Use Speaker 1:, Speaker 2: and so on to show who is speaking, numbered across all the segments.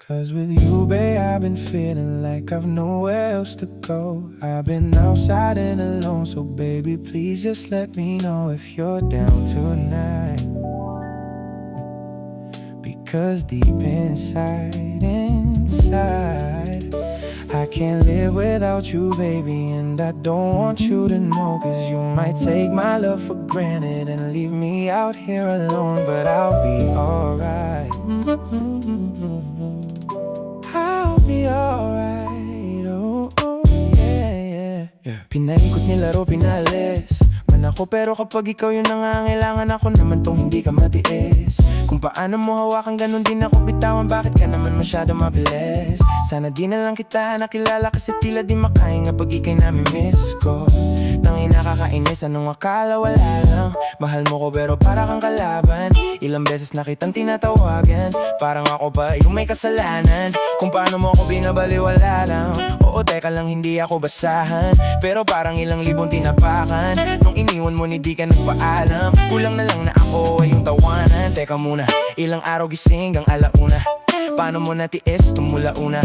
Speaker 1: 'Cause with you, babe, I've been feeling like I've nowhere else to go. I've been outside and alone, so baby, please just let me know if you're down tonight. Because deep inside, I can't live without you, baby. And I don't want you to know, 'cause you might take my love for granted and leave me out here alone. But I'll be alright. I'll be alright, oh, yeah. Pinaikot nilaro, pinalis man ako, pero kapag ikaw yung nangangailangan, ako naman tong hindi ka matiis. Kung paano mo hawakan, ganun din ako bitawan. Bakit ka naman masyado mabilis? Sana di na lang kita nakilala, kasi tila di makahinga pag ika'y nami-miss ko. Tangina, nakakainis, anong akala wala lang. Mahal mo ko pero para kang kalaban. Ilang beses na kitang tinatawagan, parang ako ba yung may kasalanan. Kung paano mo ako binabaliwala lang. Oo, teka lang, hindi ako basahan, pero parang ilang libong tinapakan. Nung iniwan mo, hindi ka nagpaalam. Kulang na lang na ako ay yung tawanan. Teka muna, ilang araw gising hanggang alauna. Paano mo natiis, tumula una?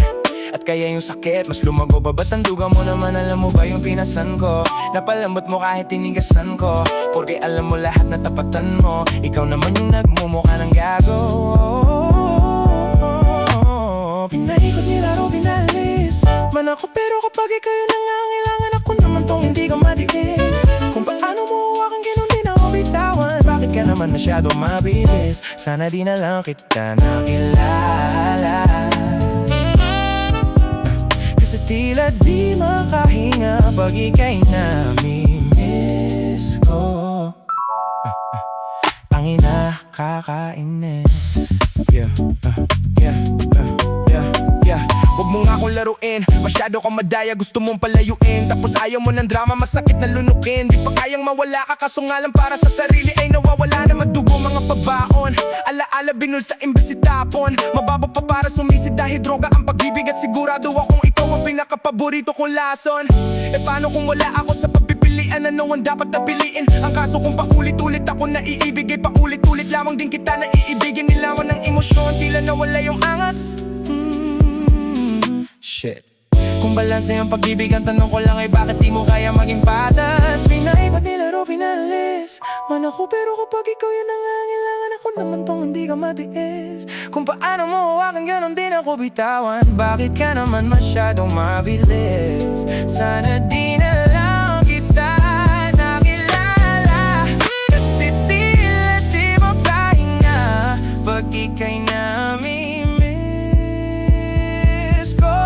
Speaker 1: At kaya yung sakit, mas lumago ba? Ba't ang duga mo naman? Alam mo ba yung pinasan ko? Napalambot mo kahit tinigasan ko, porque alam mo lahat na tapatan mo. Ikaw naman yung nagmumukha ng gago. Pinaikot, nilaro, pinalis man ako, pero kapag ikaw yung nangangailangan, ako naman tong hindi ka matiis. Kung paano mo hawakan, ganun din ako bitawan. Bakit ka naman masyado mabilis? Sana di na lang kita nakilala, kasi tila di makahinga pag ika'y nami-miss ko. Tangina, kakainis. Yeah. Huwag mo nga akong laruin, masyado kang madaya, gusto mong palayuin. Tapos ayaw mo ng drama, masakit na lunukin. Di pa kayang mawala ka, kaso nga lang para sa sarili ay nawawala na madugo mga pabaon. Alaala binul sa imbes itapon, mababaw pa para sumisid dahil droga ang pag-ibig. At sigurado akong ikaw ang pinakapaborito kong lason. E paano kung wala ako sa pagpipilian? Ano ang dapat na piliin? Ang kaso kung paulit-ulit ako naiibigay, paulit-ulit lamang din kita naiibigin. Nilawan ng emosyon, tila nawala yung angas. Shit. Kung balanse ang pag-ibig, ang tanong ko lang ay bakit di mo kaya maging patas? Pinaibat, nilaro, pinalis man ako, pero kapag ikaw yung nangangailangan, ako naman tong hindi ka matiis. Kung paano mo hawakan, ganun din ako bitawan. Bakit ka naman masyadong mabilis? Sana di na lang kita nakilala, kasi tila di mo pahinga pag ika'y nami-miss ko.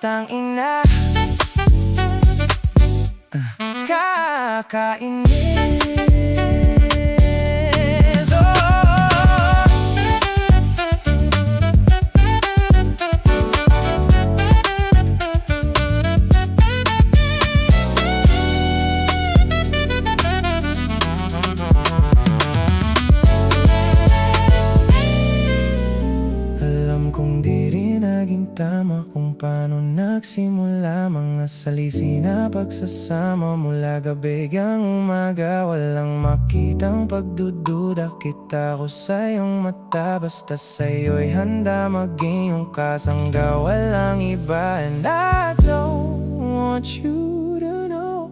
Speaker 1: Tangina, kakainis, oh. Alam kong di rin naging tama kung paano nagsimula mga salisi na pagsasama. Mula gabi hanggang umaga, walang makitang pagdududa. Kita ko sa iyong mata, basta sa'yo'y handa maging yung kasangga, walang iba. And I don't want you to know,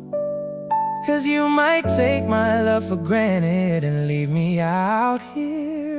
Speaker 1: 'cause you might take my love for granted and leave me out here